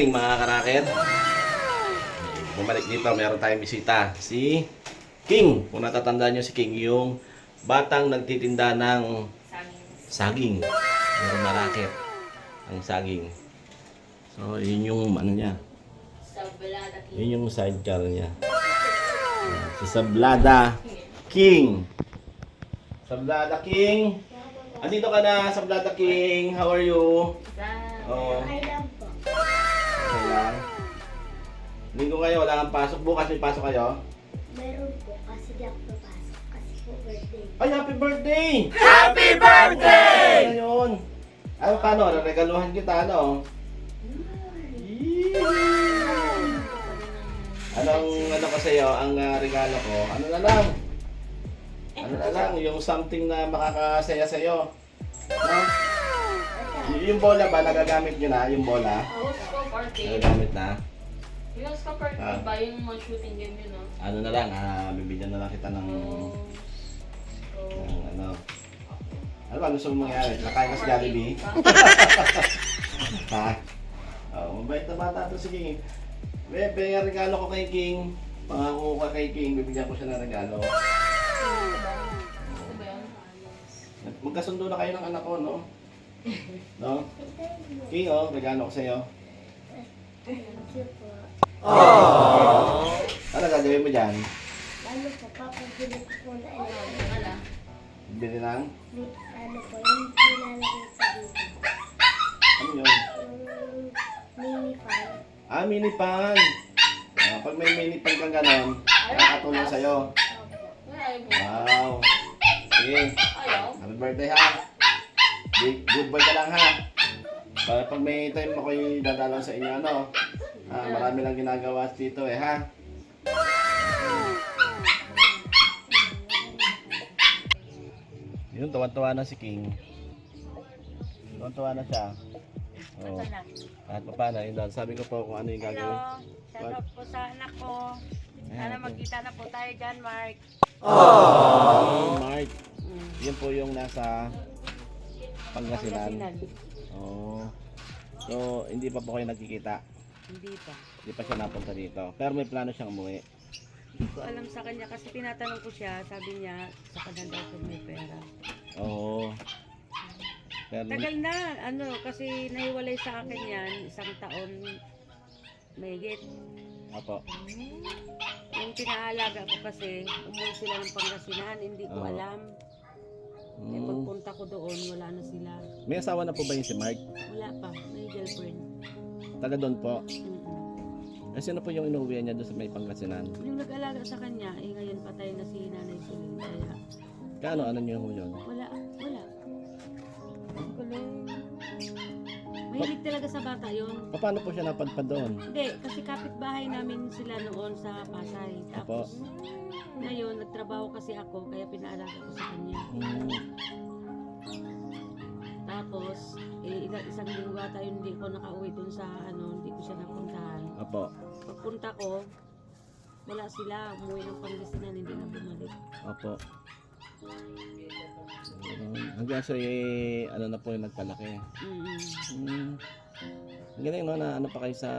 morning mga karaket. Bumalik dito, meron tayong bisita. Si King. Kung natatandaan nyo si King, yung batang nagtitinda ng saging. Meron na raket ang saging. So, yun yung ano niya. Yun yung sidecar niya. Si Sablada King. Sablada King. Andito ka na, Sablada King. How are you? Oh. Okay lang po. Okay lang. Linggo kayo, wala kang pasok. Bukas may pasok kayo? Meron po kasi di ako papasok. Kasi po birthday. Ay, happy birthday! Happy birthday! Ano yun? Ano, paano? Regaluhan kita, ano? Yee! Ano ko sa'yo? Ang regalo ko? Ano na lang? Ano na lang? Yung something na makakasaya sa'yo. No? Yung bola ba? Nagagamit nyo na? Yung bola? Scope arcade. Nagagamit na? Yung scope arcade ba? Yung mga shooting game yun, no? Ano na lang? Bibigyan na lang kita ng ano? Ano ba gusto mong mangyari? Nakain ka sa Jollibee? Ha? Oh, mabait na bata to si King. Bebe, regalo ko kay King. Pangako ko kay King, bibigyan ko siya ng regalo. Ano ba yun? Magkasundo na kayo ng anak ko, no? No? King, oh, regalo ko sa'yo. Thank you po. Ano gagawin mo dyan? Ano po, papagili ko po na Wala. Bili ng? ano po, yung nilalagay sa dito. Ano yun? Yung mini fan. Mini pan. Pag may mini pan kang ganon, nakakatulong sa'yo. Opo. Ayaw po. Wow. Sige. Ayaw? Happy birthday ha. Good boy ka lang ha. Para pag may time ako'y dadalaw sa inyo ano. Marami lang ginagawa dito ha. Yun, tuwan-tuwa na si King. Tuwan-tuwa na siya. Oh. Kahit pa paano, yun daw. Sabi ko po kung ano yung gagawin. Shout out po sa anak ko. Sana magkita na po tayo dyan, Mark. Mark. Yun po yung nasa Pangasinan. Oh. So, hindi pa po kayo nagkikita. Hindi pa. Hindi pa siya napunta dito. Pero may plano siyang umuwi. Hindi ko alam sa kanya kasi tinatanong ko siya. Sabi niya, sa kanya daw kung may pera. Oo. Pero, Tagal na, kasi nahiwalay sa akin yan, 1 taon mahigit. Apo. Yung pinaalaga ko kasi, umuwi sila ng Pangasinan, hindi ko Oo. alam. Eh, pagpunta ko doon, wala na sila. May asawa na po ba yun si Mark? Wala pa, may girlfriend. Taga doon po. Mm-mm. Eh, sino po yung inuwi niya doon sa may Pangasinan? Yung nag-alaga sa kanya, ngayon patay na si Nanay Suling. Kaya, Kaano, ano niyo yun? wala. Mahilig talaga sa bata yun. Paano po siya napadpad doon? Hindi, kasi kapitbahay namin sila noon sa Pasay. Tapos, ngayon, nagtrabaho kasi ako, kaya pinaalaga ko sa kanya. Tapos, isang linggo tayo hindi ko nakauwi dun sa, hindi ko siya napuntahan. Apo. Pagpunta ko, wala sila. Umuwi ng Pangasinan, hindi na bumalik. Apo. Hanggang sa ano na po yung nagpalaki. Ang galing no, na ano pa kayo sa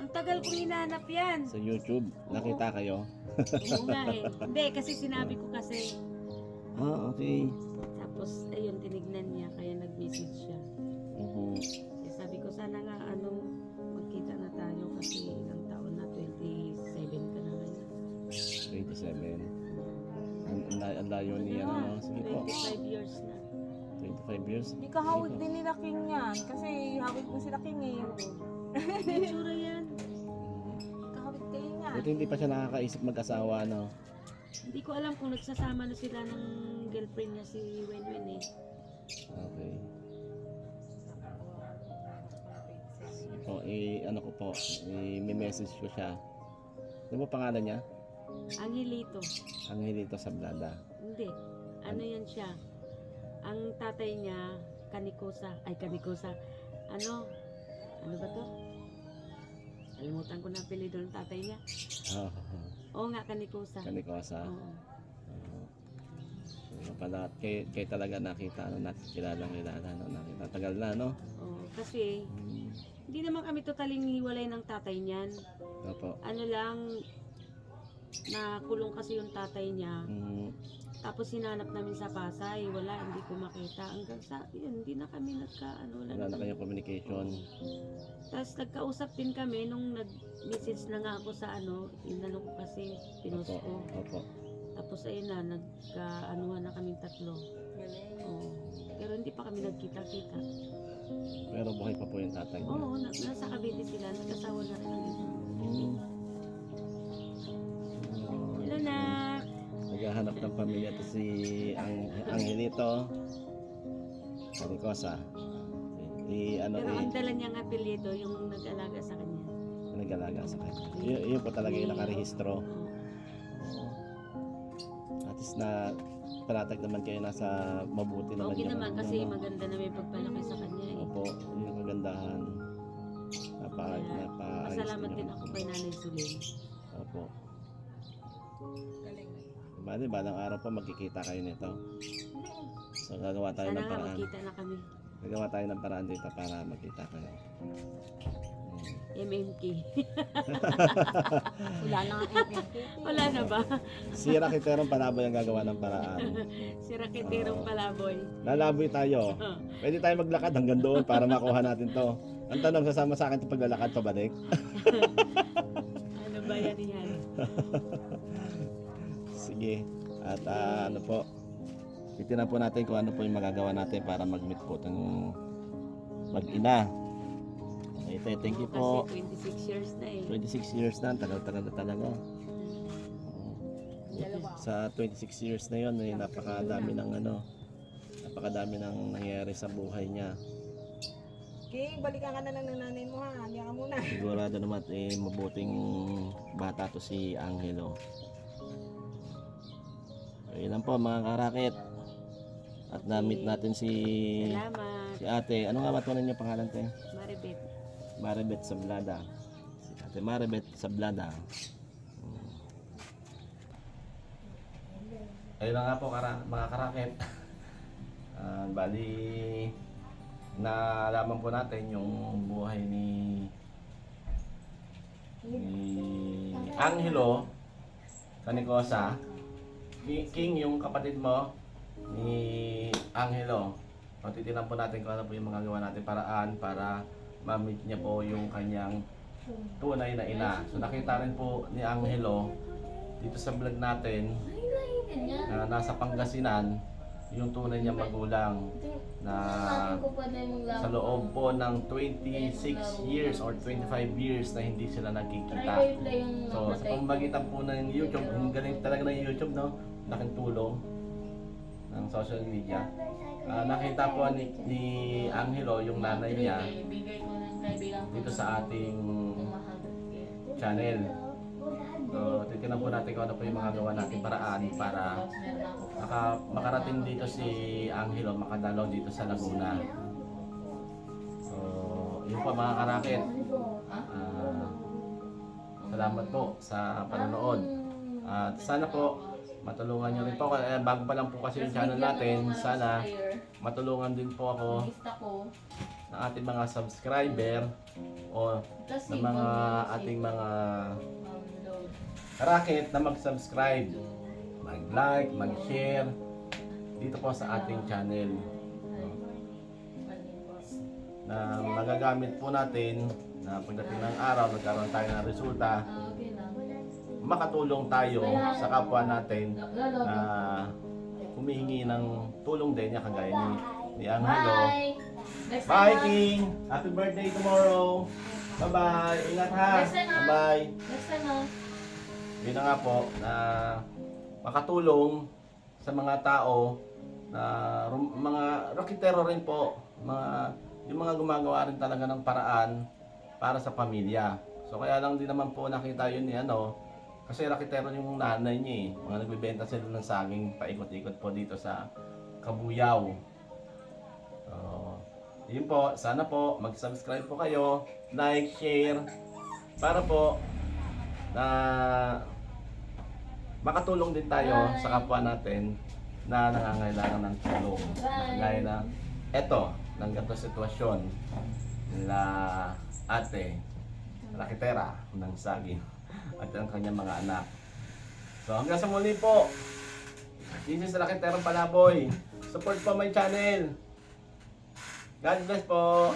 Ang tagal kong hinahanap yan. YouTube. Nakita kayo? Oo nga eh. Hindi, kasi sinabi ko kasi. Okay. Tapos, ayun, tinignan niya, kaya nag-message siya. Eh, sabi ko, sana nga, magkita na tayo kasi ilang taon na, 27 ka na ngayon. 27. Ang layo niya no? Sige po. 25 years na. 25 years. Hindi kahawig din nila King yan. Kasi hawig mo sila King eh. Itsura yan. Kahawig kayo yan. Buti hindi pa siya nakakaisip mag-asawa no? Hindi ko alam kung nagsasama na sila ng girlfriend niya si Wenwen eh. Okay. Sige po, ano ko po, may message ko siya. Ano po pangalan niya? Angelito. Angelito Sablada. Hindi. Ano yan siya? Ang tatay niya, Kanikosa. Ano ba to? Kalimutan ko na apelyido ng tatay niya. Oo nga, Kanikosa. Kanikosa. Oo. Pala, kay talaga nakita, kilalang kilala, no? Nakita, tagal na, no? Oo, kasi Hindi naman kami totaling hiwalay ng tatay niyan. Opo. Ano lang, nakulong kasi yung tatay niya. Mm, Tapos hinanap namin sa Pasay, wala, hindi ko makita. Hanggang sa, yun, hindi na kami wala na kayong communication. Tapos nagkausap din kami nung nag-message na nga ako sa inano ko kasi, pinost Opo. ko. Opo. Tapos ayun na, nagka-anuhan na kaming tatlo. Galing. Oo. Pero hindi pa kami nagkita-kita. Pero buhay pa po yung tatay niya. Oo, nasa Cavite sila, nag-asawa na rin ang ito. Mm. Hello, Nak! Naghahanap ng pamilya to si Angelito. Canicosa. Pero ang dala niyang apelyido, yung nag-alaga sa kanya. Nag-alaga sa kanya. Yun po talaga yung nakarehistro. Oo. At least na panatag naman kayo nasa mabuti naman. Okay yung naman ano, kasi no? maganda na may pagpalaki sa kanya eh. Opo, yun ang kagandahan. Kaya, Pasalamat din ako kay Nanay Sulin. Opo. Galing. Bali, balang araw pa magkikita kayo nito. So gagawa tayo Sana ng nga paraan. magkita na kami. Gagawa tayo ng paraan dito para magkita kayo. MMK. Wala na ang MMK. Wala na ba? Si Rakiterong Palaboy ang gagawa ng paraan. Si Raketerong Palaboy. Lalaboy tayo. Pwede tayo maglakad hanggang doon para makuha natin to. Ang tanong, sasama sa akin ito paglalakad pabalik? Ano ba yan yan? Sige. At ano po, titignan po natin kung ano po yung magagawa natin para mag-meet po itong mag-ina. Okay, thank you po. Kasi 26 years na eh. 26 years na, tagal-tagal na talaga. Sa 26 years na yon, napakadami ng napakadami ng nangyayari sa buhay niya. King, balikan ka na lang ng nanay mo ha. Hindi ka muna. Sigurado naman mabuting bata to si Angelo. Ayun lang po mga karakit. At na-meet natin si Salamat. ate. Ano nga ba tunay niya pangalan te? Maribet. Maribet Sablada. Si ate Maribet Sablada. Ayun na nga po mga karakit. Bali nalaman po natin yung buhay ni Angelo Canicosa. King, yung kapatid mo ni Angelo. O, titinan po natin kung ano po yung magagawa natin paraan para ma-meet niya po yung kanyang tunay na ina. So nakita rin po ni Angelo dito sa vlog natin na nasa Pangasinan yung tunay niyang magulang na sa loob po ng 26 years or 25 years na hindi sila nagkikita. So sa pamamagitan po ng YouTube, ang galing talaga ng YouTube, no? Laking tulong ng social media. Nakita po ni Angelo yung nanay niya dito sa ating channel. So, titignan po natin kung ano po yung magagawa natin paraan para makarating dito si Angelo, makadalaw dito sa Laguna. So, yun po mga karakit. Salamat po sa panonood. At sana po matulungan nyo rin po. Bago pa lang po kasi yung channel natin, sana matulungan din po ako ng ating mga subscriber o ng mga ating mga karakit na mag-subscribe, mag-like, mag-share dito po sa ating channel. Na magagamit po natin na pagdating ng araw, nagkaroon tayo ng resulta, makatulong tayo sa kapwa natin na humihingi ng tulong din niya kagaya ni Angelo. Bye, King! Happy birthday tomorrow! Bye-bye! Ingat ha! Bye-bye! Yun na nga po, na makatulong sa mga tao na mga rakitero rin po, yung mga gumagawa rin talaga ng paraan para sa pamilya. So kaya lang din naman po nakita yun ni kasi rakitero yung nanay niya eh. Mga nagbibenta sila ng saging paikot-ikot po dito sa Kabuyaw. So, yun po, sana po mag-subscribe po kayo, like, share, para po na makatulong din tayo sa kapwa natin na nangangailangan ng tulong. Gaya na eto, ng ganitong sitwasyon. nila ate, rakitera ng saging at ang kanyang mga anak. So hanggang sa muli po, this is Rakiterang Palaboy. Support po my channel. God bless po.